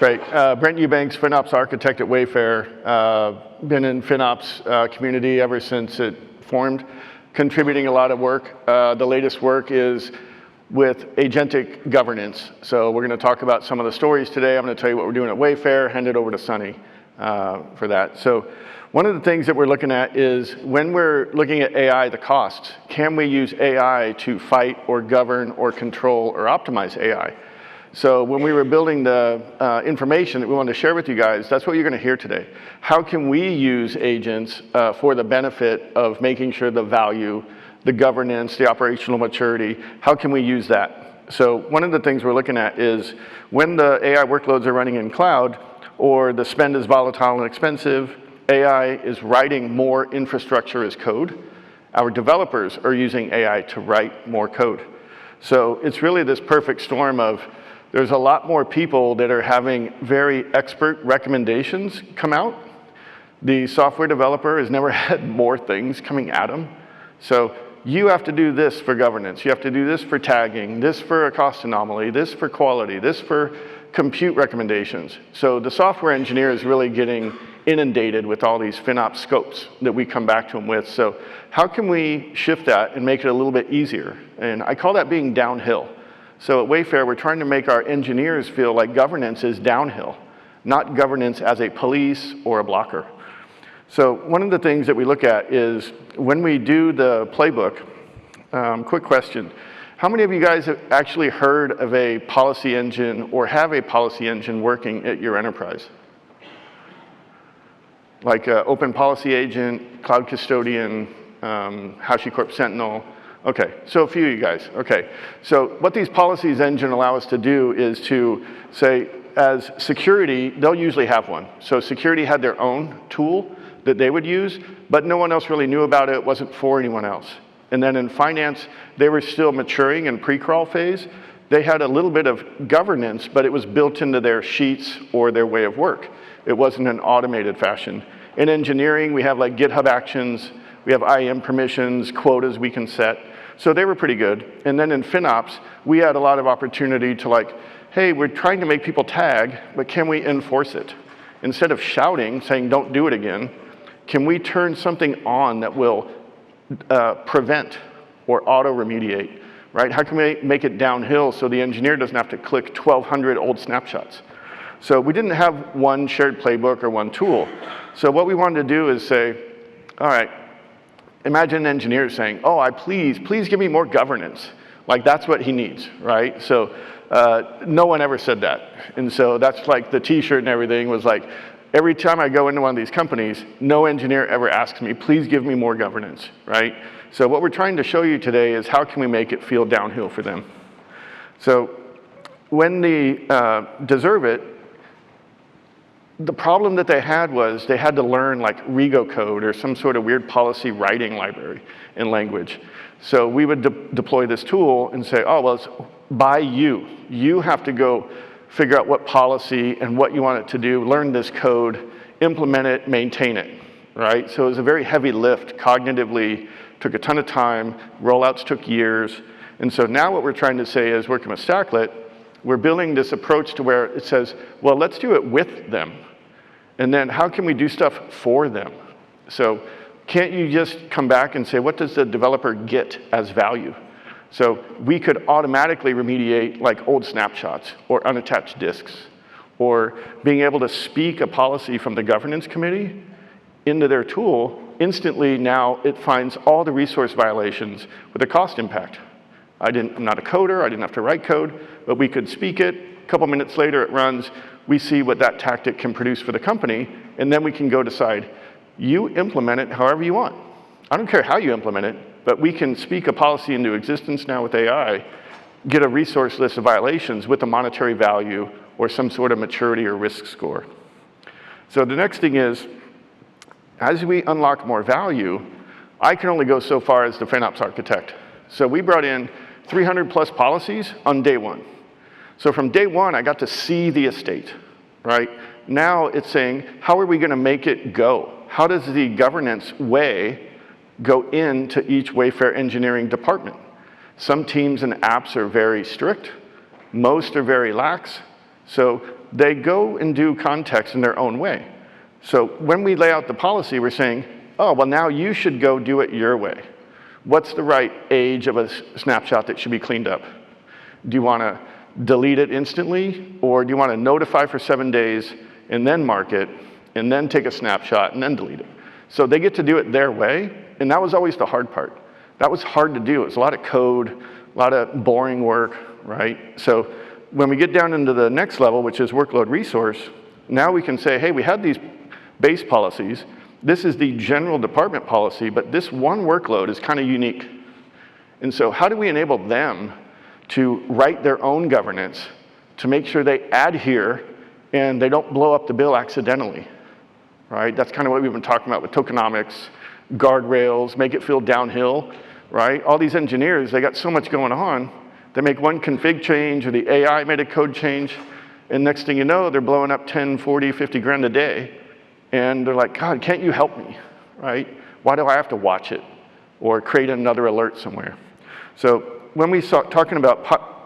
Great. Brent Eubanks, FinOps architect at Wayfair. Been in FinOps community ever since it formed, contributing a lot of work. The latest work is with agentic governance. So we're going to talk about some of the stories today. I'm going to tell you what we're doing at Wayfair, hand it over to Sonny for that. So one of the things that we're looking at is when we're looking at AI, the costs, can we use AI to fight or govern or control or optimize AI? So when we were building the information that we wanted to share with you guys, that's what you're going to hear today. How can we use agents for the benefit of making sure the value, the governance, the operational maturity, how can we use that? So one of the things we're looking at is when the AI workloads are running in cloud or the spend is volatile and expensive, AI is writing more infrastructure as code. Our developers are using AI to write more code. So it's really this perfect storm of there's a lot more people that are having very expert recommendations come out. The software developer has never had more things coming at them. So you have to do this for governance. You have to do this for tagging, this for a cost anomaly, this for quality, this for compute recommendations. So the software engineer is really getting inundated with all these FinOps scopes that we come back to them with. So how can we shift that and make it a little bit easier? And I call that being downhill. So at Wayfair, we're trying to make our engineers feel like governance is downhill, not governance as a police or a blocker. So one of the things that we look at is when we do the playbook, quick question, how many of you guys have actually heard of a policy engine or have a policy engine working at your enterprise? Like Open Policy Agent, Cloud Custodian, HashiCorp Sentinel. Okay, so a few of you guys. Okay, so what these policies engine allow us to do is to say, as security, they'll usually have one. So security had their own tool that they would use, but no one else really knew about it. It wasn't for anyone else. And then in finance, they were still maturing in pre-crawl phase. They had a little bit of governance, but it was built into their sheets or their way of work. It wasn't an automated fashion. In engineering, we have like GitHub Actions, we have IAM permissions, quotas we can set. So they were pretty good. And then in FinOps, we had a lot of opportunity to like, hey, we're trying to make people tag, but can we enforce it? Instead of shouting, saying don't do it again, can we turn something on that will prevent or auto-remediate, right? How can we make it downhill so the engineer doesn't have to click 1,200 old snapshots? So we didn't have one shared playbook or one tool. So what we wanted to do is say, all right, imagine an engineer saying, oh, please give me more governance. Like that's what he needs, right? So no one ever said that. And so that's like the t-shirt and everything was like, every time I go into one of these companies, no engineer ever asks me, please give me more governance, right? So what we're trying to show you today is how can we make it feel downhill for them? So when they deserve it, the problem that they had was they had to learn like Rego code or some sort of weird policy writing library in language. So we would deploy this tool and say, oh, well, it's by you. You have to go figure out what policy and what you want it to do, learn this code, implement it, maintain it, right? So it was a very heavy lift cognitively, took a ton of time, rollouts took years. And so now what we're trying to say is working with Stacklet, we're building this approach to where it says, well, let's do it with them. And then how can we do stuff for them? So can't you just come back and say, what does the developer get as value? So we could automatically remediate like old snapshots or unattached disks or being able to speak a policy from the governance committee into their tool. Instantly now it finds all the resource violations with a cost impact. I'm not a coder, I didn't have to write code, but we could speak it. A couple minutes later it runs. We see what that tactic can produce for the company, and then we can go decide, you implement it however you want. I don't care how you implement it, but we can speak a policy into existence now with AI, get a resource list of violations with a monetary value or some sort of maturity or risk score. So the next thing is, as we unlock more value, I can only go so far as the FinOps architect. So we brought in 300 plus policies on day one. So from day one, I got to see the estate, right? Now it's saying, how are we going to make it go? How does the governance way go into each Wayfair engineering department? Some teams and apps are very strict. Most are very lax. So they go and do context in their own way. So when we lay out the policy, we're saying, oh, well, now you should go do it your way. What's the right age of a snapshot that should be cleaned up? Do you want to delete it instantly, or do you want to notify for 7 days and then mark it, and then take a snapshot and then delete it? So they get to do it their way, and that was always the hard part. That was hard to do. It was a lot of code, a lot of boring work, right? So when we get down into the next level, which is workload resource, now we can say, hey, we had these base policies. This is the general department policy, but this one workload is kind of unique. And so how do we enable them to write their own governance to make sure they adhere and they don't blow up the bill accidentally, right? That's kind of what we've been talking about with tokenomics, guardrails, make it feel downhill, right? All these engineers, they got so much going on. They make one config change, or the AI made a code change, and next thing you know, they're blowing up 10, 40, 50 grand a day. And they're like, God, can't you help me, right? Why do I have to watch it or create another alert somewhere? So when we start talking about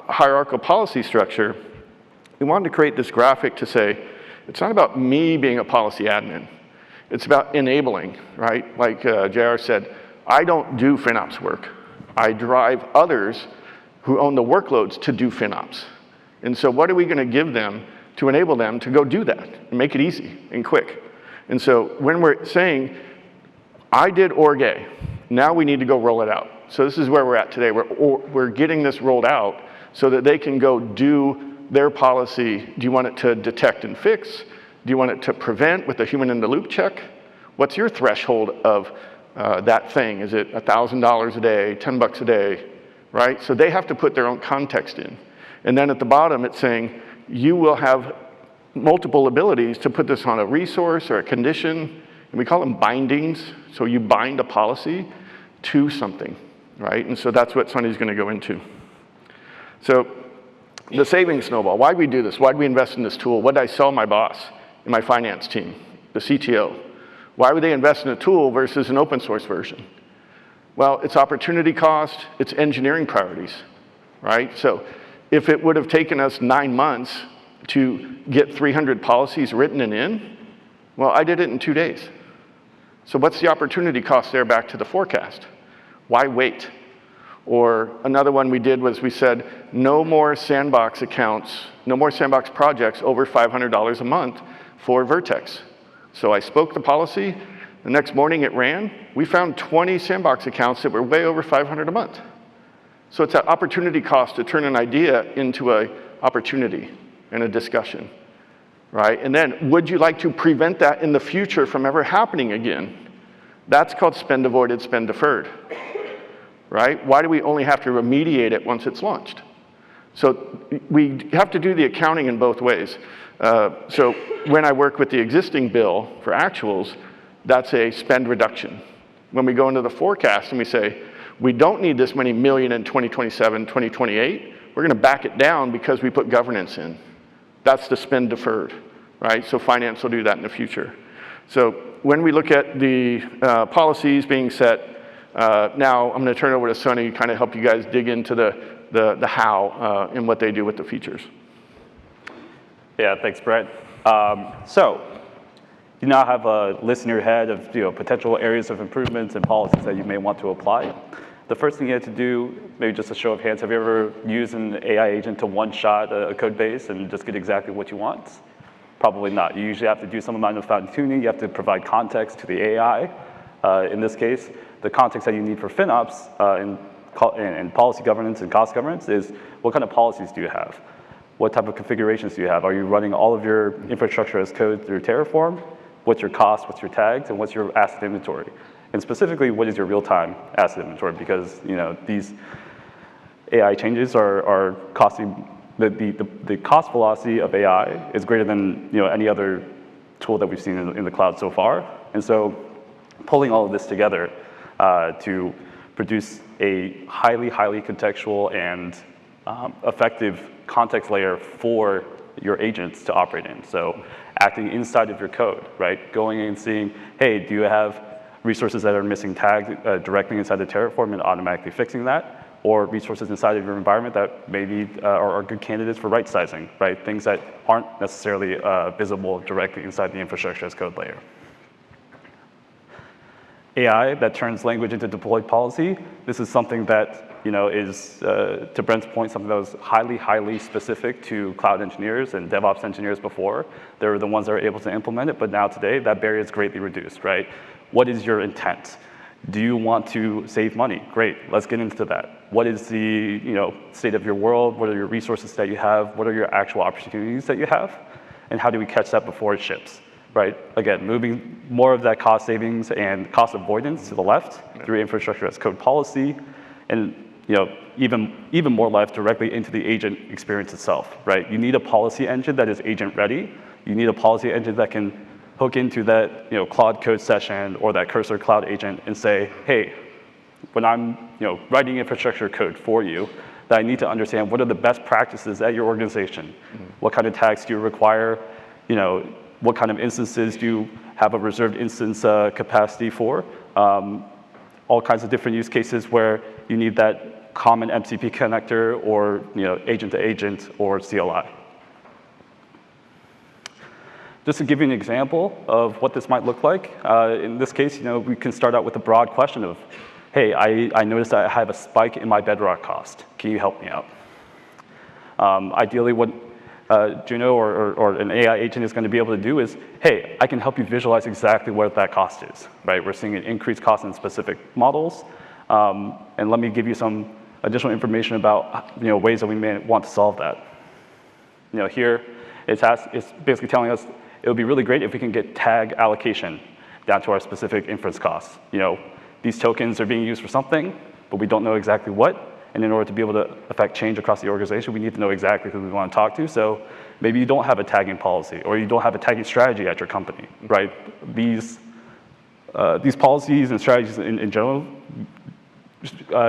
hierarchical policy structure, we wanted to create this graphic to say, it's not about me being a policy admin. It's about enabling, right? Like JR said, I don't do FinOps work. I drive others who own the workloads to do FinOps. And so what are we going to give them to enable them to go do that and make it easy and quick? And so when we're saying, I did org A, now we need to go roll it out. So this is where we're at today. We're getting this rolled out so that they can go do their policy. Do you want it to detect and fix? Do you want it to prevent with a human in the loop check? What's your threshold of that thing? Is it $1,000 a day, 10 bucks a day, right? So they have to put their own context in. And then at the bottom, it's saying, you will have multiple abilities to put this on a resource or a condition, and we call them bindings. So you bind a policy to something, right? And so that's what Sonny's going to go into. So the savings snowball, why'd we do this? Why'd we invest in this tool? What did I sell my boss and my finance team, the CTO? Why would they invest in a tool versus an open source version? Well, it's opportunity cost, it's engineering priorities, right? So if it would have taken us 9 months to get 300 policies written and in, well, I did it in 2 days. So what's the opportunity cost there back to the forecast? Why wait? Or another one we did was we said, no more sandbox accounts, no more sandbox projects over $500 a month for Vertex. So I spoke the policy, the next morning it ran, we found 20 sandbox accounts that were way over $500 a month. So it's that opportunity cost to turn an idea into an opportunity and a discussion, right? And then, would you like to prevent that in the future from ever happening again? That's called spend avoided, spend deferred, right? Why do we only have to remediate it once it's launched? So we have to do the accounting in both ways. So when I work with the existing bill for actuals, that's a spend reduction. When we go into the forecast and we say, we don't need this many million in 2027, 2028, we're going to back it down because we put governance in. That's the spend deferred, right? So finance will do that in the future. So when we look at the policies being set, now I'm going to turn it over to Sonny to kind of help you guys dig into the how and what they do with the features. Yeah, thanks, Brent. So you now have a list in your head of potential areas of improvements and policies that you may want to apply. The first thing you have to do, maybe just a show of hands, have you ever used an AI agent to one-shot a code base and just get exactly what you want? Probably not. You usually have to do some amount of fine-tuning. You have to provide context to the AI. In this case, the context that you need for FinOps and policy governance and cost governance is, what kind of policies do you have? What type of configurations do you have? Are you running all of your infrastructure as code through Terraform? What's your cost? What's your tags? And what's your asset inventory? And specifically, what is your real-time asset inventory? Because these AI changes are costing, the cost velocity of AI is greater than any other tool that we've seen in the cloud so far. And so pulling all of this together to produce a highly contextual and effective context layer for your agents to operate in. So acting inside of your code, right? Going in and seeing, hey, do you have resources that are missing tagged directly inside the Terraform and automatically fixing that? or resources inside of your environment that maybe are good candidates for right sizing, right? Things that aren't necessarily visible directly inside the infrastructure as code layer. AI that turns language into deployed policy. This is something that is, to Brent's point, something that was highly, highly specific to cloud engineers and DevOps engineers before. They were the ones that were able to implement it, but now today, that barrier is greatly reduced, right? What is your intent? Do you want to save money? Great, let's get into that. What is the state of your world? What are your resources that you have? What are your actual opportunities that you have? And how do we catch that before it ships? Right? Again, moving more of that cost savings and cost avoidance to the left through infrastructure as code policy, and even more left directly into the agent experience itself. Right? You need a policy engine that is agent ready. You need a policy engine that can hook into that Claude Code session or that Cursor Cloud agent and say, hey, when I'm writing infrastructure code for you, that I need to understand what are the best practices at your organization. What kind of tags do you require? What kind of instances do you have a reserved instance capacity for? All kinds of different use cases where you need that common MCP connector or agent to agent or CLI. Just to give you an example of what this might look like, in this case, we can start out with a broad question of, hey, I noticed that I have a spike in my bedrock cost. Can you help me out? Ideally, what Juno or an AI agent is going to be able to do is, hey, I can help you visualize exactly what that cost is, right? We're seeing an increased cost in specific models, and let me give you some additional information about ways that we may want to solve that. Here, it's basically telling us it would be really great if we can get tag allocation down to our specific inference costs. These tokens are being used for something, but we don't know exactly what. And in order to be able to affect change across the organization, we need to know exactly who we want to talk to. So maybe you don't have a tagging policy, or you don't have a tagging strategy at your company, right? These policies and strategies in general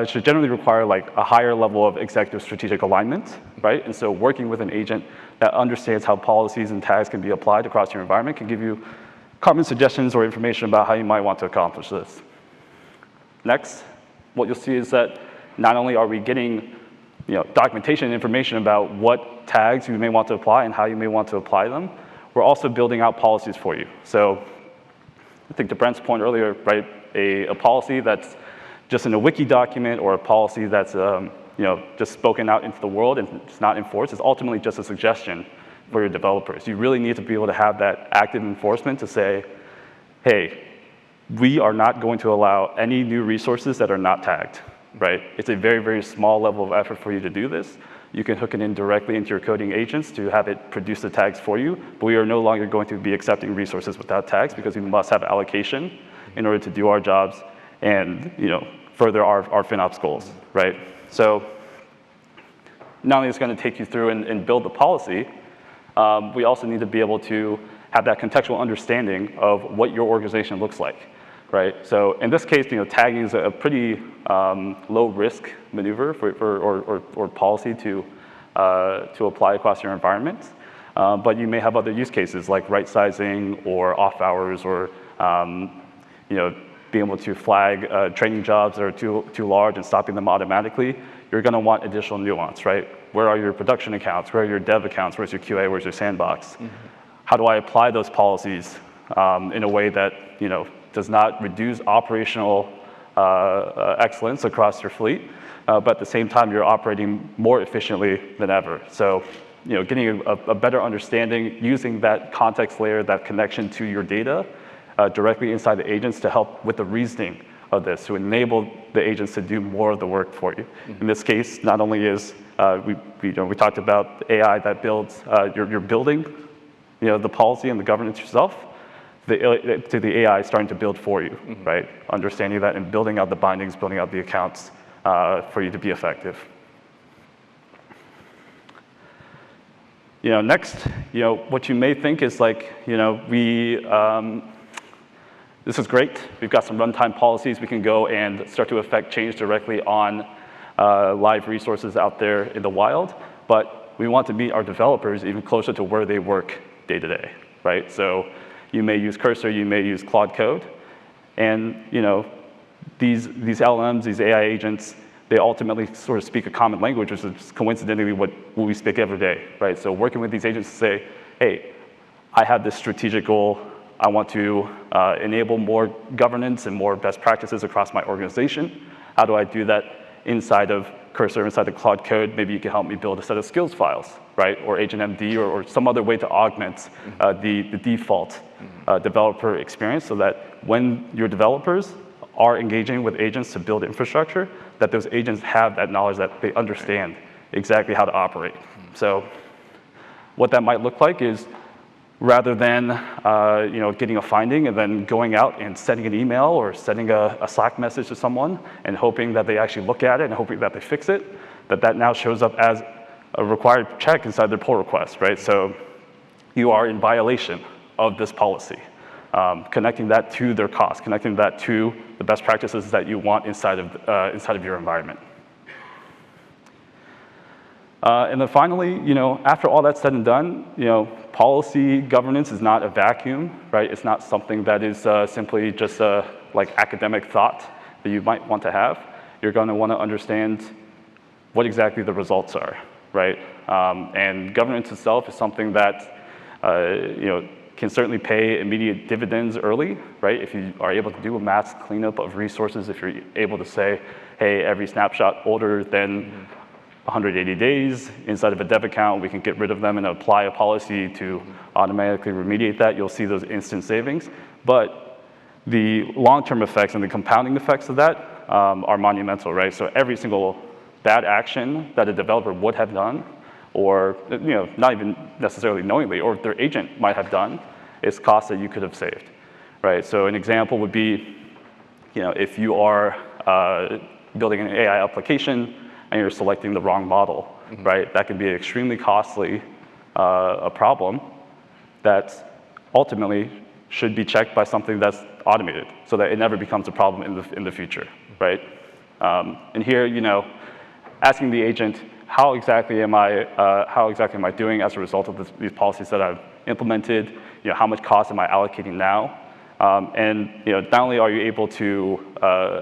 should generally require like a higher level of executive strategic alignment, right? And so working with an agent that understands how policies and tags can be applied across your environment can give you common suggestions or information about how you might want to accomplish this. Next, what you'll see is that not only are we getting documentation and information about what tags you may want to apply and how you may want to apply them, we're also building out policies for you. So I think to Brent's point earlier, right, a policy that's just in a wiki document or a policy that's just spoken out into the world and it's not enforced is ultimately just a suggestion for your developers. You really need to be able to have that active enforcement to say, hey, we are not going to allow any new resources that are not tagged. Right? It's a very, very small level of effort for you to do this. You can hook it in directly into your coding agents to have it produce the tags for you, but we are no longer going to be accepting resources without tags because we must have allocation in order to do our jobs and further our FinOps goals, right? So not only is it going to take you through and build the policy, we also need to be able to have that contextual understanding of what your organization looks like. Right. So in this case, tagging is a pretty low risk maneuver or policy to apply across your environment. But you may have other use cases like right sizing or off hours or being able to flag training jobs that are too large and stopping them automatically. You're going to want additional nuance, right? Where are your production accounts? Where are your dev accounts? Where's your QA? Where's your sandbox? Mm-hmm. How do I apply those policies in a way that does not reduce operational excellence across your fleet, but at the same time, you're operating more efficiently than ever. So, getting a better understanding, using that context layer, that connection to your data directly inside the agents to help with the reasoning of this, to enable the agents to do more of the work for you. Mm-hmm. In this case, not only is, we talked about the AI that builds, you're building, the policy and the governance yourself, to the AI starting to build for you, mm-hmm. right? Understanding that and building out the bindings, building out the accounts for you to be effective. Next, what you may think is like, this is great. We've got some runtime policies. We can go and start to affect change directly on live resources out there in the wild, but we want to meet our developers even closer to where they work day to day, right? So you may use Cursor, you may use Claude Code, and these LLMs, these AI agents, they ultimately sort of speak a common language, which is coincidentally what we speak every day, right? So working with these agents to say, hey, I have this strategic goal. I want to enable more governance and more best practices across my organization. How do I do that inside of Cursor, inside of Claude Code? Maybe you can help me build a set of skills files, right? Or AgentMD or some other way to augment the default developer experience so that when your developers are engaging with agents to build infrastructure, that those agents have that knowledge, that they understand exactly how to operate. So what that might look like is rather than getting a finding and then going out and sending an email or sending a Slack message to someone and hoping that they actually look at it and hoping that they fix it, that now shows up as a required check inside their pull request, right? So you are in violation of this policy. Connecting that to their cost, connecting that to the best practices that you want inside of your environment. And then finally, after all that's said and done, policy governance is not a vacuum, right? It's not something that is simply just like academic thought that you might want to have. You're going to want to understand what exactly the results are, right? And governance itself is something that can certainly pay immediate dividends early, right? If you are able to do a mass cleanup of resources, if you're able to say, hey, every snapshot older than 180 days inside of a dev account, we can get rid of them and apply a policy to automatically remediate that, you'll see those instant savings. But the long-term effects and the compounding effects of that are monumental, right? So every single bad action that a developer would have done, or not even necessarily knowingly, or their agent might have done, is costs that you could have saved, right? So an example would be, if you are building an AI application and you're selecting the wrong model, right? That can be an extremely costly a problem that ultimately should be checked by something that's automated, so that it never becomes a problem in the future, right? And here, asking the agent, how exactly am I doing as a result of these policies that I've implemented? How much cost am I allocating now? And not only are you able to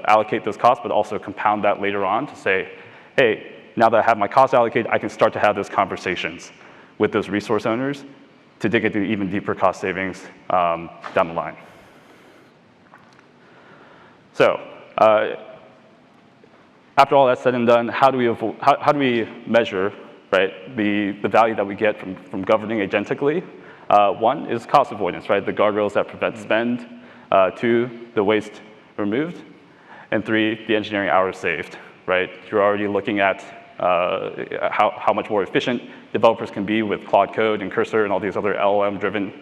allocate those costs, but also compound that later on to say, hey, now that I have my costs allocated, I can start to have those conversations with those resource owners to dig into even deeper cost savings down the line. So after all that's said and done, how do we measure, right, the value that we get from governing agentically? One is cost avoidance, right, the guardrails that prevent spend. Two, the waste removed. And three, the engineering hours saved, right? You're already looking at how much more efficient developers can be with Claude Code and Cursor and all these other LLM-driven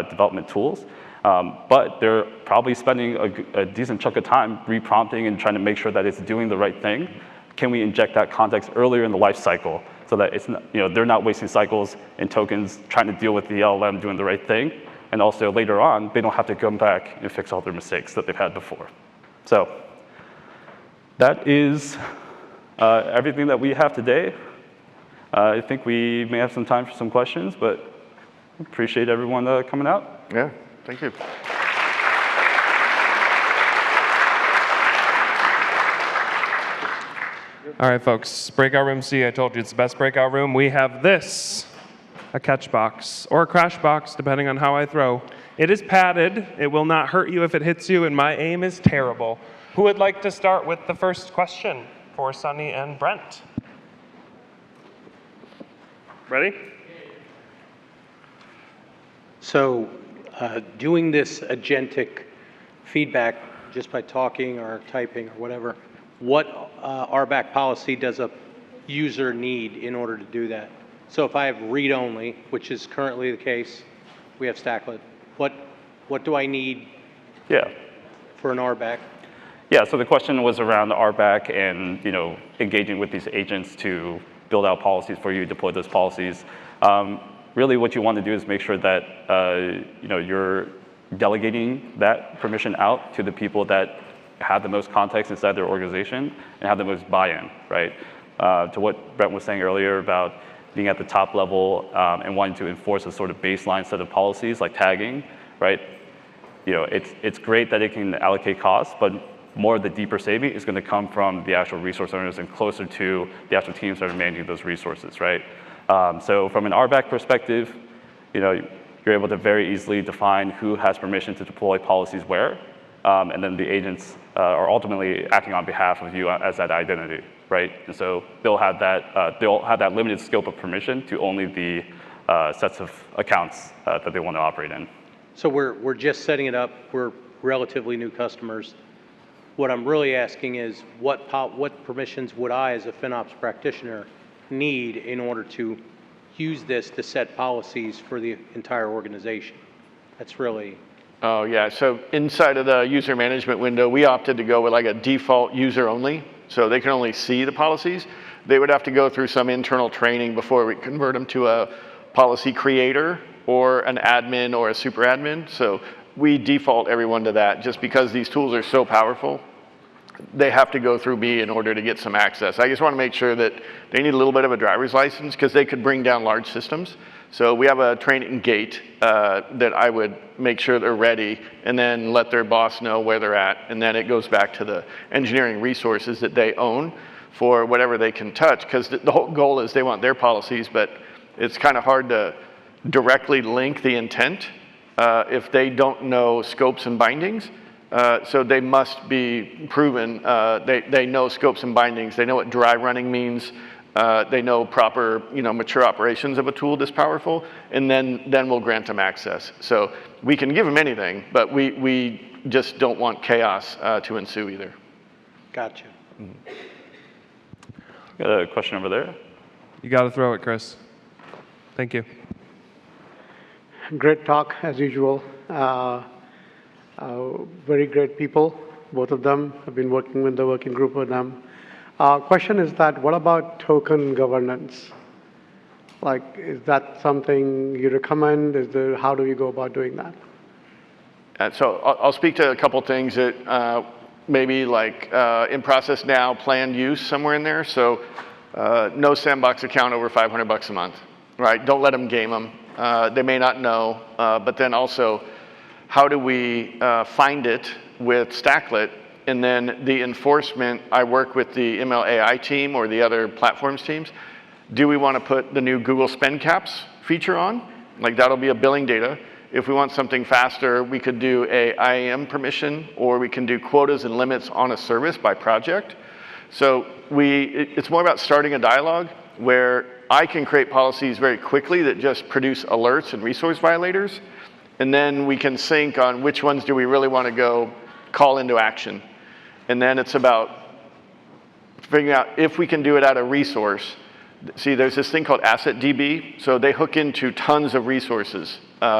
development tools. But they're probably spending a decent chunk of time reprompting and trying to make sure that it's doing the right thing. Can we inject that context earlier in the life cycle so that it's not, they're not wasting cycles and tokens trying to deal with the LLM doing the right thing, and also later on they don't have to come back and fix all their mistakes that they've had before. So that is everything that we have today. I think we may have some time for some questions, but appreciate everyone coming out. Yeah, thank you. All right, folks, breakout room C, I told you it's the best breakout room. We have this, a catch box, or a crash box, depending on how I throw. It is padded. It will not hurt you if it hits you, and my aim is terrible. Who would like to start with the first question for Sonny and Brent? Ready? So doing this agentic feedback just by talking or typing or whatever, what RBAC policy does a user need in order to do that? So if I have read-only, which is currently the case, we have Stacklet, what do I need for an RBAC? Yeah, so the question was around the RBAC and engaging with these agents to build out policies for you, deploy those policies. Really what you want to do is make sure that you're delegating that permission out to the people that have the most context inside their organization and have the most buy-in, right? To what Brent was saying earlier about being at the top level and wanting to enforce a sort of baseline set of policies like tagging, right? It's great that it can allocate costs, but more of the deeper saving is going to come from the actual resource owners and closer to the actual teams that are managing those resources, right? So from an RBAC perspective, you're able to very easily define who has permission to deploy policies where, and then the agents are ultimately acting on behalf of you as that identity, right? And so they'll have that limited scope of permission to only the sets of accounts that they want to operate in. So we're just setting it up. We're relatively new customers. What I'm really asking is what permissions would I, as a FinOps practitioner, need in order to use this to set policies for the entire organization? That's really... Oh, yeah. So inside of the user management window, we opted to go with like a default user only. So they can only see the policies. They would have to go through some internal training before we convert them to a policy creator or an admin or a super admin. So we default everyone to that just because these tools are so powerful. They have to go through me in order to get some access. I just want to make sure that they need a little bit of a driver's license because they could bring down large systems. So we have a training gate that I would make sure they're ready and then let their boss know where they're at. And then it goes back to the engineering resources that they own for whatever they can touch, because the whole goal is they want their policies, but it's kind of hard to directly link the intent if they don't know scopes and bindings. So they must be proven. They know scopes and bindings. They know what dry running means. They know proper, mature operations of a tool this powerful, and then we'll grant them access. So we can give them anything, but we just don't want chaos to ensue either. Gotcha. Got a question over there. You got to throw it, Chris. Thank you. Great talk, as usual. Very great people, both of them. I've been working with the working group with them. Question is that, what about token governance? Like, is that something you recommend? How do you go about doing that? So I'll speak to a couple things that maybe like in process now, planned use somewhere in there. So no sandbox account over $500 a month, right? Don't let them game them. They may not know, but then also, how do we find it with Stacklet? And then the enforcement, I work with the ML AI team or the other platforms teams. Do we want to put the new Google spend caps feature on? Like, that'll be a billing data. If we want something faster, we could do a IAM permission, or we can do quotas and limits on a service by project. So it's more about starting a dialogue where I can create policies very quickly that just produce alerts and resource violators. And then we can sync on which ones do we really want to go call into action. And then it's about figuring out if we can do it at a resource. See, there's this thing called Asset DB. So they hook into tons of resources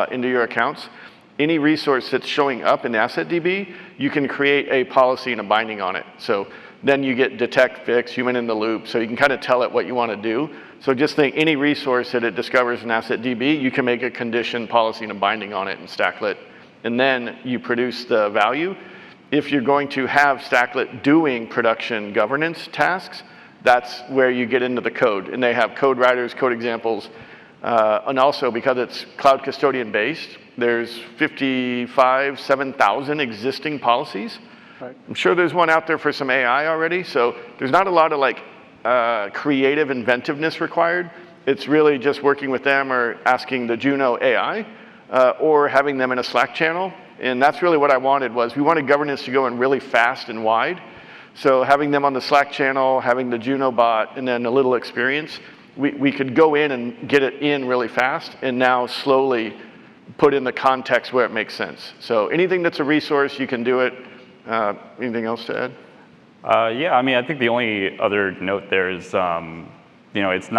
into your accounts. Any resource that's showing up in Asset DB, you can create a policy and a binding on it. So then you get detect, fix, human in the loop. So you can kind of tell it what you want to do. So just think any resource that it discovers in Asset DB, you can make a condition, policy, and a binding on it in Stacklet. And then you produce the value. If you're going to have Stacklet doing production governance tasks, that's where you get into the code. And they have code writers, code examples. And also, because it's cloud custodian based, there's 7,000 existing policies. Right. I'm sure there's one out there for some AI already. So there's not a lot of creative inventiveness required. It's really just working with them or asking the Juno AI or having them in a Slack channel. And that's really what I wanted we wanted governance to go in really fast and wide. So having them on the Slack channel, having the Juno bot, and then a little experience, we could go in and get it in really fast and now slowly put in the context where it makes sense. So anything that's a resource, you can do it. Anything else to add? Yeah, I mean, I think the only other note there is, it's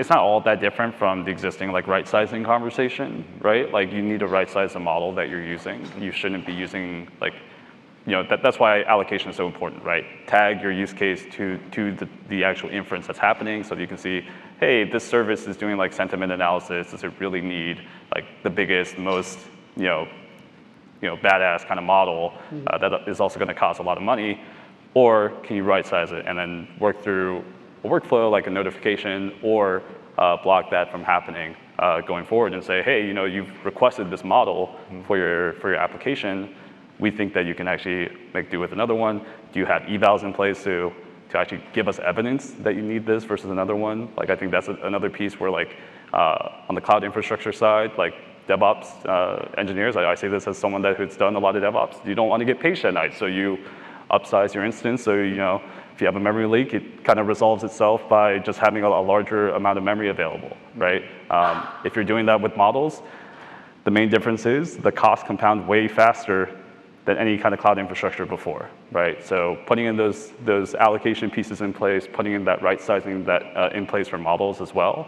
not all that different from the existing right sizing conversation, right? Like, you need to right size the model that you're using. You shouldn't be using that's why allocation is so important, right? Tag your use case to the actual inference that's happening, so that you can see, hey, this service is doing sentiment analysis. Does it really need the biggest, most badass kind of model that is also going to cost a lot of money? Or can you right size it and then work through a workflow like a notification, or block that from happening going forward and say, hey, you've requested this model for your application. we think that you can actually make do with another one. Do you have evals in place to actually give us evidence that you need this versus another one? Like, I think that's another piece where, like, on the cloud infrastructure side, like DevOps engineers, I say this as someone who's done a lot of DevOps, you don't want to get paged at night, so you upsize your instance, so if you have a memory leak, it kind of resolves itself by just having a larger amount of memory available, right? If you're doing that with models, the main difference is the costs compound way faster than any kind of cloud infrastructure before, right? So putting in those allocation pieces in place, putting in that right sizing in place for models as well,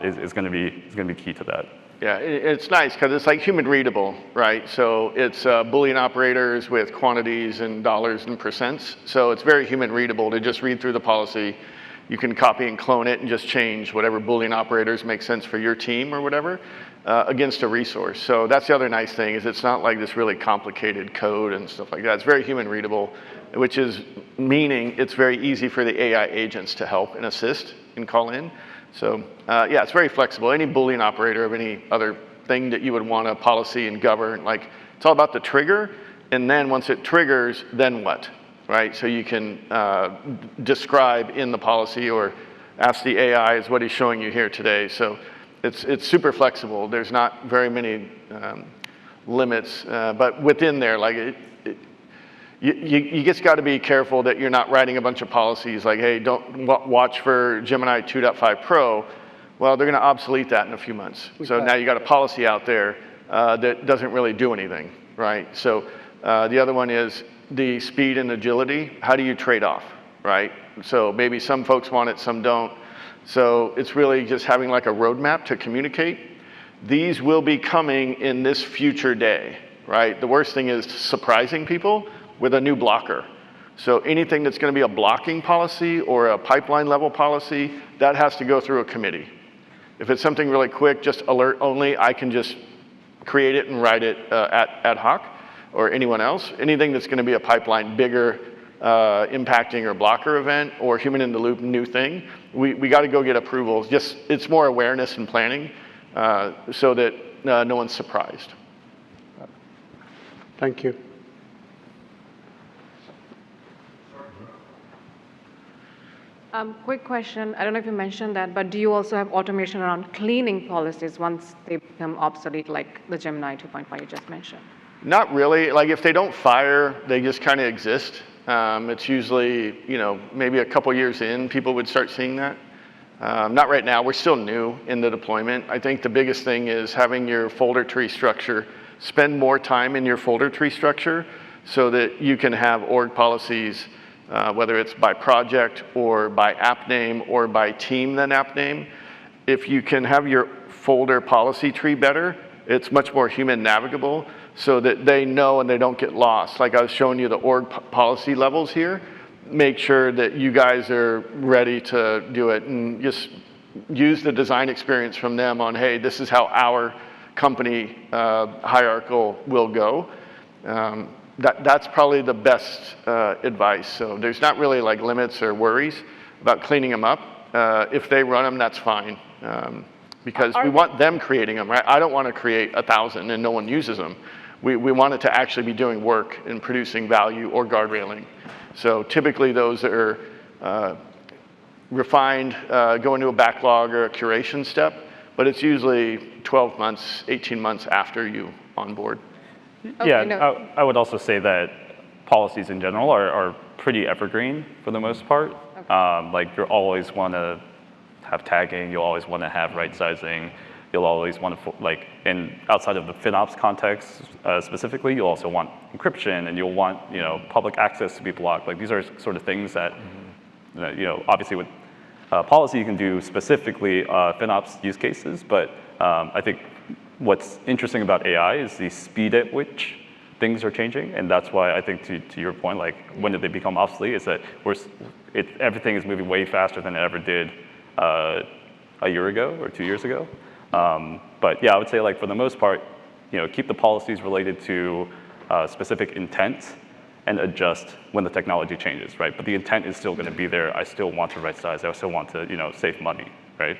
is going to be key to that. Yeah, it's nice because it's like human readable, right? So it's Boolean operators with quantities and dollars and percents. So it's very human readable to just read through the policy. You can copy and clone it and just change whatever Boolean operators make sense for your team or whatever against a resource. So that's the other nice thing is it's not like this really complicated code and stuff like that. It's very human readable, which is meaning it's very easy for the AI agents to help and assist and call in. So yeah, it's very flexible. Any Boolean operator of any other thing that you would want a policy and govern, like it's all about the trigger, and then once it triggers, then what, right? So you can describe in the policy or ask the AI is what he's showing you here today. So it's super flexible. There's not very many limits, but within there, like you just got to be careful that you're not writing a bunch of policies like, hey, don't watch for Gemini 2.5 Pro. Well, they're going to obsolete that in a few months. So now you got a policy out there that doesn't really do anything, right? So the other one is the speed and agility. How do you trade off, right? So maybe some folks want it, some don't. So it's really just having like a roadmap to communicate. These will be coming in this future day, right? The worst thing is surprising people with a new blocker. So anything that's going to be a blocking policy or a pipeline level policy, that has to go through a committee. If it's something really quick, just alert only, I can just create it and write it ad hoc, or anyone else. Anything that's going to be a pipeline, bigger impacting or blocker event or human in the loop new thing, we got to go get approvals. Just it's more awareness and planning so that no one's surprised. Thank you. Quick question. I don't know if you mentioned that, but do you also have automation around cleaning policies once they become obsolete, like the Gemini 2.5 you just mentioned? Not really. Like if they don't fire, they just kind of exist. It's usually, maybe a couple years in, people would start seeing that. Not right now. We're still new in the deployment. I think the biggest thing is having your folder tree structure, spend more time in your folder tree structure so that you can have org policies, whether it's by project or by app name or by team than app name. If you can have your folder policy tree better, it's much more human navigable so that they know and they don't get lost. Like I was showing you the org policy levels here. Make sure that you guys are ready to do it and just use the design experience from them on, hey, this is how our company hierarchical will go. That's probably the best advice. So there's not really like limits or worries about cleaning them up. If they run them, that's fine. Because we want them creating them, right? I don't want to create 1,000 and no one uses them. We want it to actually be doing work and producing value or guardrailing. So typically those are refined, go into a backlog or a curation step, but it's usually 12 months, 18 months after you onboard. Okay, Yeah, no. I would also say that policies in general are pretty evergreen for the most part. Okay. Like you'll always want to have tagging, you'll always want to have right sizing, you'll always want to, and outside of the FinOps context specifically, you'll also want encryption and you'll want, public access to be blocked. Like these are sort of things that, obviously with policy you can do specifically FinOps use cases, but I think what's interesting about AI is the speed at which things are changing, and that's why I think to your point, like when did they become obsolete, is that everything is moving way faster than it ever did a year ago or 2 years ago. But yeah, I would say like for the most part, keep the policies related to specific intent and adjust when the technology changes, right? But the intent is still going to be there. I still want to right size. I still want to, save money, right?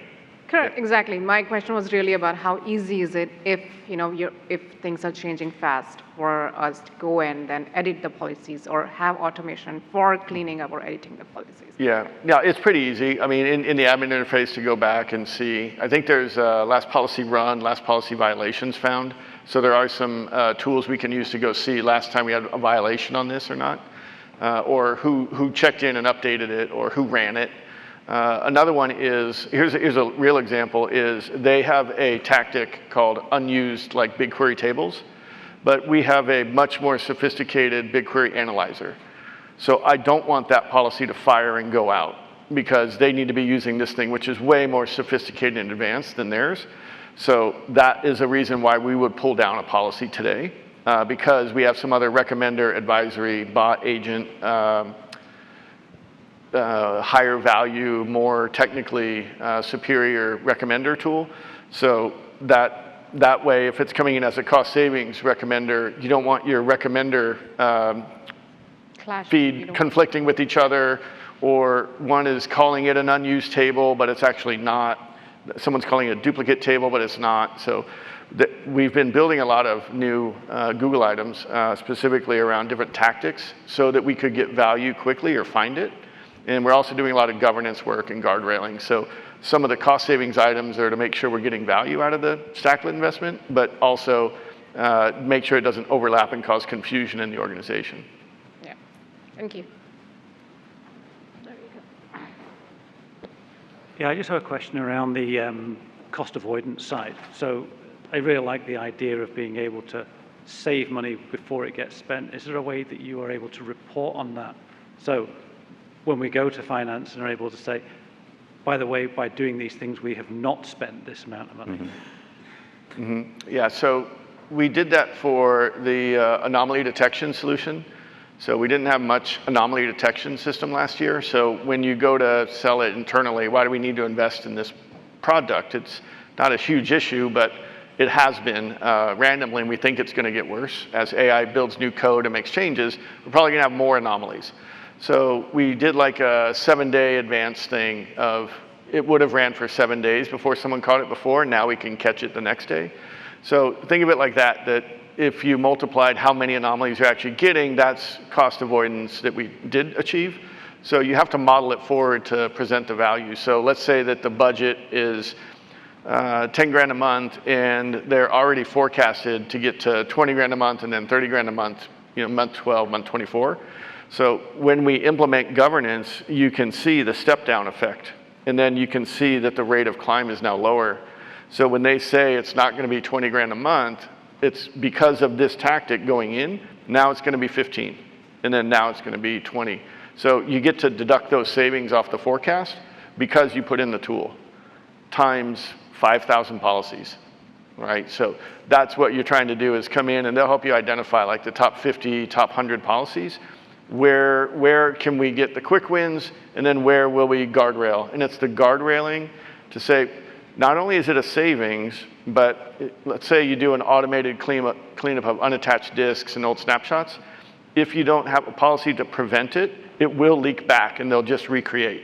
Correct, exactly. My question was really about how easy is it if, if things are changing fast for us to go and then edit the policies or have automation for cleaning up or editing the policies. Yeah, it's pretty easy. I mean, in the admin interface to go back and see, I think there's last policy run, last policy violations found. So there are some tools we can use to go see last time we had a violation on this or not, or who checked in and updated it, or who ran it. Another one is, here's a real example, is they have a tactic called unused like BigQuery tables, but we have a much more sophisticated BigQuery analyzer. So I don't want that policy to fire and go out because they need to be using this thing, which is way more sophisticated and advanced than theirs. So that is a reason why we would pull down a policy today, because we have some other recommender, advisory, bot, agent, higher value, more technically superior recommender tool. So that way, if it's coming in as a cost savings recommender, you don't want your recommender feed conflicting with each other, or one is calling it an unused table, but it's actually not. Someone's calling it a duplicate table, but it's not. So we've been building a lot of new Google items, specifically around different tactics, so that we could get value quickly or find it. And we're also doing a lot of governance work and guardrailing. So some of the cost savings items are to make sure we're getting value out of the Stacklet investment, but also make sure it doesn't overlap and cause confusion in the organization. Yeah, thank you. Yeah, I just have a question around the cost avoidance side. So I really like the idea of being able to save money before it gets spent. Is there a way that you are able to report on that? So when we go to finance and are able to say, by the way, by doing these things, we have not spent this amount of money. Mm-hmm. Mm-hmm. Yeah, so we did that for the anomaly detection solution. So we didn't have much anomaly detection system last year. So when you go to sell it internally, why do we need to invest in this product? It's not a huge issue, but it has been randomly, and we think it's going to get worse. As AI builds new code and makes changes, we're probably going to have more anomalies. So we did like a 7-day advance thing of, it would have ran for 7 days before someone caught it before, now we can catch it the next day. So think of it like that if you multiplied how many anomalies you're actually getting, that's cost avoidance that we did achieve. So you have to model it forward to present the value. So let's say that the budget is 10 grand a month, and they're already forecasted to get to 20 grand a month and then 30 grand a month, month 12, month 24. So when we implement governance, you can see the step down effect. And then you can see that the rate of climb is now lower. So when they say it's not going to be 20 grand a month, it's because of this tactic going in. Now it's going to be 15. And then now it's going to be 20. So you get to deduct those savings off the forecast because you put in the tool times 5,000 policies, right? So that's what you're trying to do, is come in and they'll help you identify like the top 50, top 100 policies. Where can we get the quick wins, and then where will we guardrail? And it's the guardrailing to say, not only is it a savings, but let's say you do an automated cleanup of unattached disks and old snapshots. If you don't have a policy to prevent it, it will leak back and they'll just recreate.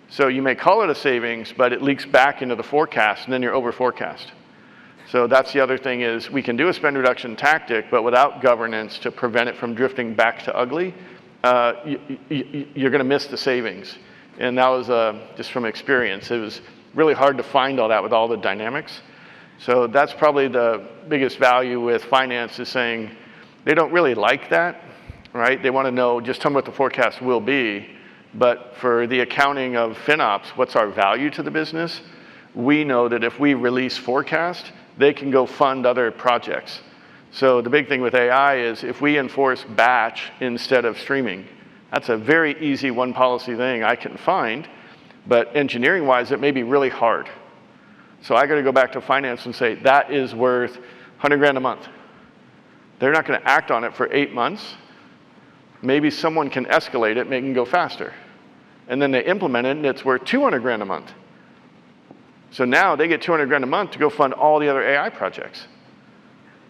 So you may call it a savings, but it leaks back into the forecast and then you're over forecast. So that's the other thing, is we can do a spend reduction tactic, but without governance to prevent it from drifting back to ugly, you're going to miss the savings. And that was just from experience. It was really hard to find all that with all the dynamics. So that's probably the biggest value with finance, is saying they don't really like that, right? They want to know, just tell me what the forecast will be. But for the accounting of FinOps, what's our value to the business? We know that if we release forecast, they can go fund other projects. So the big thing with AI is if we enforce batch instead of streaming, that's a very easy one policy thing I can find, but engineering wise, it may be really hard. So I got to go back to finance and say, that is worth 100 grand a month. They're not going to act on it for 8 months. Maybe someone can escalate it, make it go faster. And then they implement it and it's worth 200 grand a month. So now they get 200 grand a month to go fund all the other AI projects,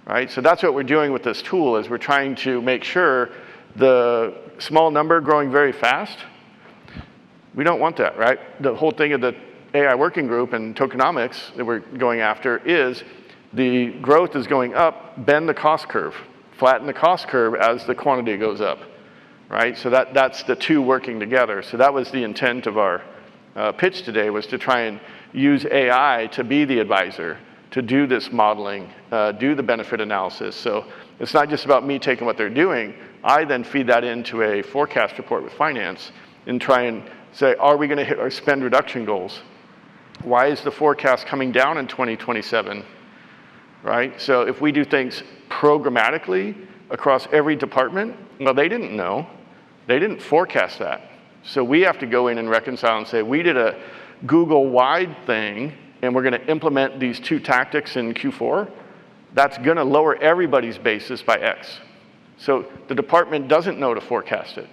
right? So that's what we're doing with this tool, is we're trying to make sure the small number growing very fast, we don't want that, right? The whole thing of the AI working group and tokenomics that we're going after is the growth is going up, bend the cost curve, flatten the cost curve as the quantity goes up, right? So that's the two working together. So that was the intent of our pitch today, was to try and use AI to be the advisor, to do this modeling, do the benefit analysis. So it's not just about me taking what they're doing. I then feed that into a forecast report with finance and try and say, are we going to hit our spend reduction goals? Why is the forecast coming down in 2027, right? So if we do things programmatically across every department, well, they didn't know. They didn't forecast that. So we have to go in and reconcile and say, we did a Google-wide thing, and we're going to implement these two tactics in Q4. That's going to lower everybody's basis by X. So the department doesn't know to forecast it,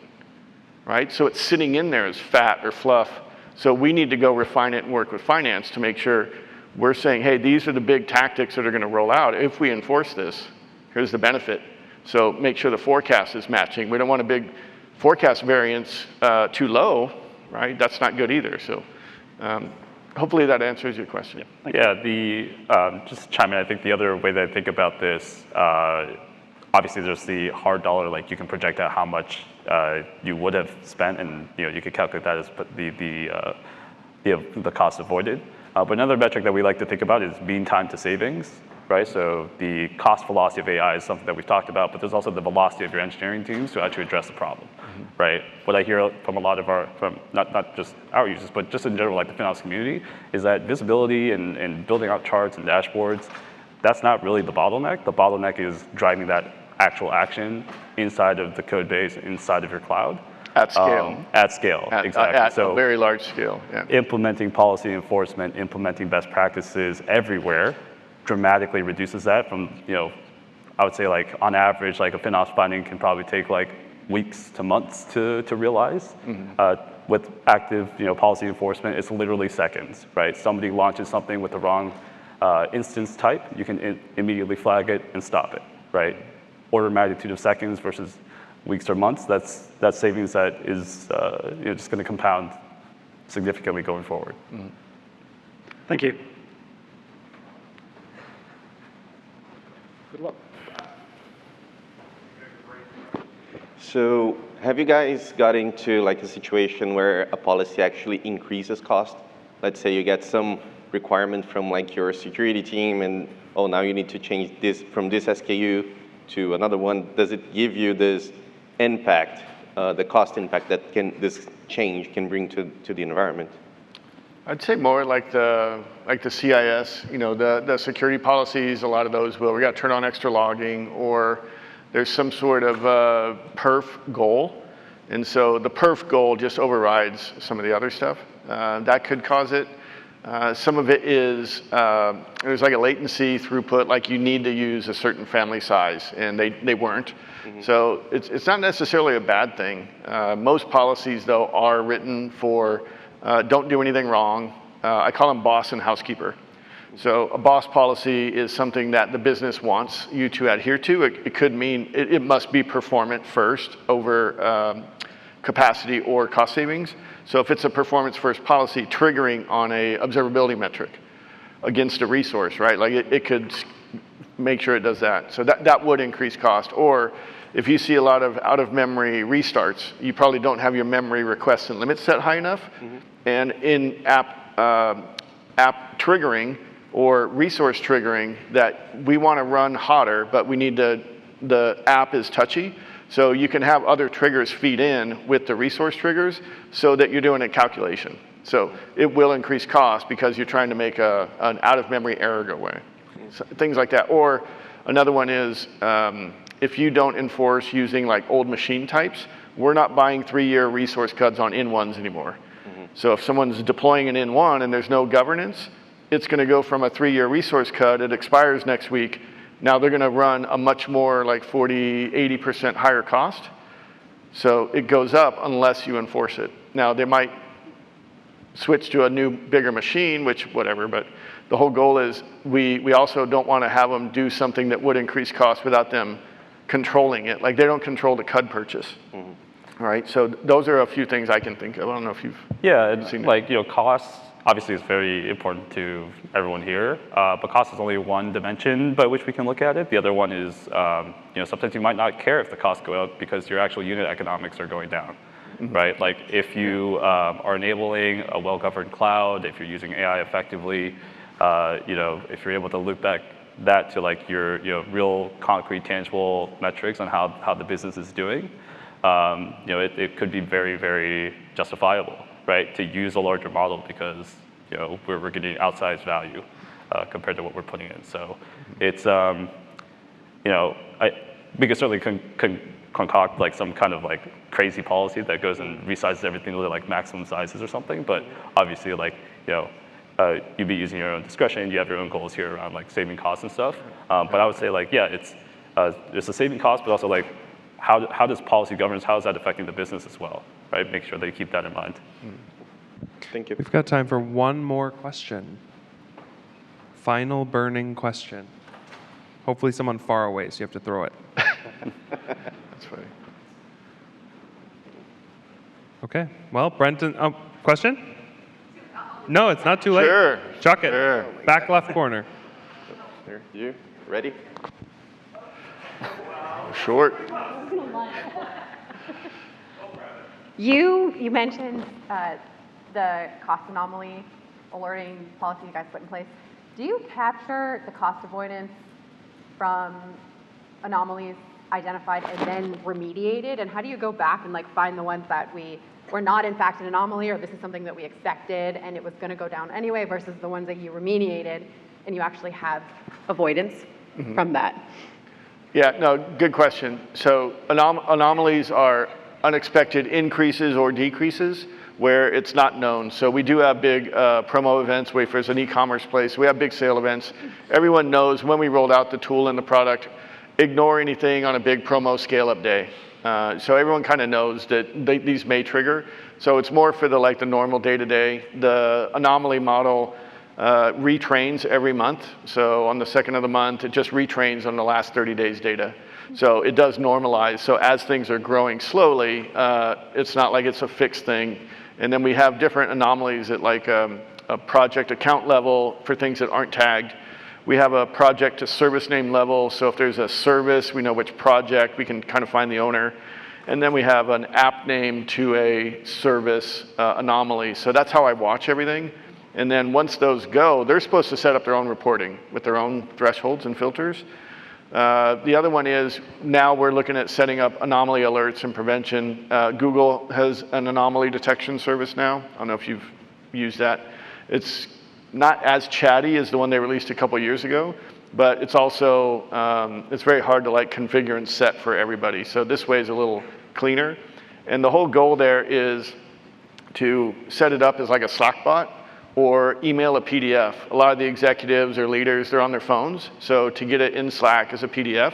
right? So it's sitting in there as fat or fluff. So we need to go refine it and work with finance to make sure we're saying, hey, these are the big tactics that are going to roll out. If we enforce this, here's the benefit. So make sure the forecast is matching. We don't want a big forecast variance too low, right? That's not good either. So hopefully that answers your question. Yeah, just to chime in, I think the other way that I think about this, obviously there's the hard dollar, like you can project out how much you would have spent, and you could calculate that as the cost avoided. But another metric that we like to think about is mean time to savings, right? So the cost velocity of AI is something that we've talked about, but there's also the velocity of your engineering teams to actually address the problem, right? What I hear from a lot of not just our users, but just in general, like the FinOps community, is that visibility and building out charts and dashboards, that's not really the bottleneck. The bottleneck is driving that actual action inside of the code base, inside of your cloud. At scale. At scale, exactly. At so a very large scale, yeah. Implementing policy enforcement, implementing best practices everywhere dramatically reduces that from, I would say like on average, like a FinOps finding can probably take like weeks to months to realize. With active, policy enforcement, it's literally seconds, right? Somebody launches something with the wrong instance type, you can immediately flag it and stop it, right? Order of magnitude of seconds versus weeks or months, that's savings that is just going to compound significantly going forward. Thank you. Good luck. So have you guys got into like a situation where a policy actually increases cost? Let's say you get some requirement from like your security team and, oh, now you need to change this from this SKU to another one. Does it give you this impact, the cost impact that this change can bring to the environment? I'd say more like the CIS, the security policies, a lot of those we got to turn on extra logging, or there's some sort of perf goal. And so the perf goal just overrides some of the other stuff. That could cause it. Some of it is, there's like a latency throughput, like you need to use a certain family size, and they weren't. So it's not necessarily a bad thing. Most policies, though, are written for don't do anything wrong. I call them boss and housekeeper. So a boss policy is something that the business wants you to adhere to. It could mean it must be performant first over capacity or cost savings. So if it's a performance first policy triggering on a observability metric against a resource, right? Like it could make sure it does that. So that would increase cost. Or if you see a lot of out of memory restarts, you probably don't have your memory requests and limits set high enough. And in app triggering or resource triggering, that we want to run hotter, but we need the app is touchy. So you can have other triggers feed in with the resource triggers so that you're doing a calculation. So it will increase cost because you're trying to make an out-of-memory error go away. So things like that. Or another one is if you don't enforce using like old machine types, we're not buying 3-year resource CUDs on N1s anymore. So if someone's deploying an N1 and there's no governance, it's going to go from a 3-year resource CUD, it expires next week. Now they're going to run a much more like 40, 80% higher cost. So it goes up unless you enforce it. Now they might switch to a new, bigger machine, which whatever, but the whole goal is we also don't want to have them do something that would increase cost without them controlling it. Like they don't control the CUD purchase. Right, so those are a few things I can think of. I don't know if you've seen like, costs Obviously, it's very important to everyone here, but cost is only one dimension by which we can look at it. The other one is, sometimes you might not care if the costs go up because your actual unit economics are going down, right? Like if you are enabling a well-governed cloud, if you're using AI effectively, if you're able to loop back that to like your real concrete, tangible metrics on how the business is doing, it could be very, very justifiable, right, to use a larger model because we're getting outsized value compared to what we're putting in. So it's we could certainly concoct like some kind of like crazy policy that goes and resizes everything to like maximum sizes or something. But obviously, like you'd be using your own discretion. You have your own goals here around like saving costs and stuff. But I would say like it's a saving cost, but also like how does policy governance, how is that affecting the business as well, right? Make sure that you keep that in mind. Thank you. We've got time for one more question. Final burning question. Hopefully someone far away, so you have to throw it. That's funny. Okay. Well, Brenton, question? No, it's not too late. Sure. Chuck it. Sure. Back left corner. Here, you ready? Short. You mentioned the cost anomaly alerting policy you guys put in place. Do you capture the cost avoidance from anomalies identified and then remediated? And how do you go back and like find the ones that were not in fact an anomaly, or this is something that we expected and it was going to go down anyway, versus the ones that you remediated and you actually have avoidance from that? Yeah, no, good question. So anomalies are unexpected increases or decreases where it's not known. So we do have big promo events. Wayfair's an e-commerce place. We have big sale events. Everyone knows when we rolled out the tool and the product, ignore anything on a big promo scale-up day. So everyone kind of knows that these may trigger. So it's more for the normal day-to-day. The anomaly model retrains every month. So on the second of the month, it just retrains on the last 30 days data. So it does normalize. So as things are growing slowly, it's not like it's a fixed thing. And then we have different anomalies at like a project account level for things that aren't tagged. We have a project to service name level. So if there's a service, we know which project, we can kind of find the owner. And then we have an app name to a service anomaly. So that's how I watch everything. And then once those go, they're supposed to set up their own reporting with their own thresholds and filters. The other one is now we're looking at setting up anomaly alerts and prevention. Google has an anomaly detection service now. I don't know if you've used that. It's not as chatty as the one they released a couple years ago, but it's also, it's very hard to like configure and set for everybody. So this way is a little cleaner. And the whole goal there is to set it up as like a Slack bot or email a PDF. A lot of the executives or leaders, they're on their phones. So to get it in Slack as a PDF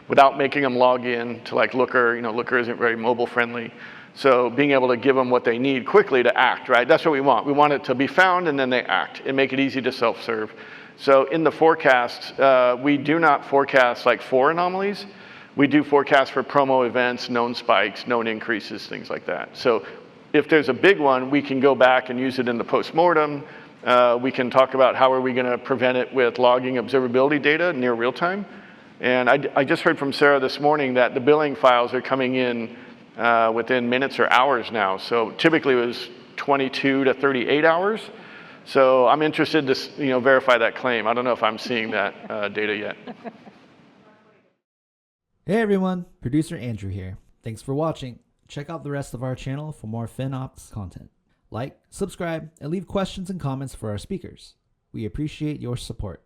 without making them log in to like Looker, Looker isn't very mobile friendly. So being able to give them what they need quickly to act, right? That's what we want. We want it to be found and then they act and make it easy to self-serve. So in the forecasts, we do not forecast like for anomalies. We do forecast for promo events, known spikes, known increases, things like that. So if there's a big one, we can go back and use it in the postmortem. We can talk about how are we going to prevent it with logging observability data near real time. And I just heard from Sarah this morning that the billing files are coming in within minutes or hours now. So typically it was 22 to 38 hours. So I'm interested to verify that claim. I don't know if I'm seeing that data yet. Hey everyone, producer Andrew here. Thanks for watching. Check out the rest of our channel for more FinOps content. Like, subscribe, and leave questions and comments for our speakers. We appreciate your support.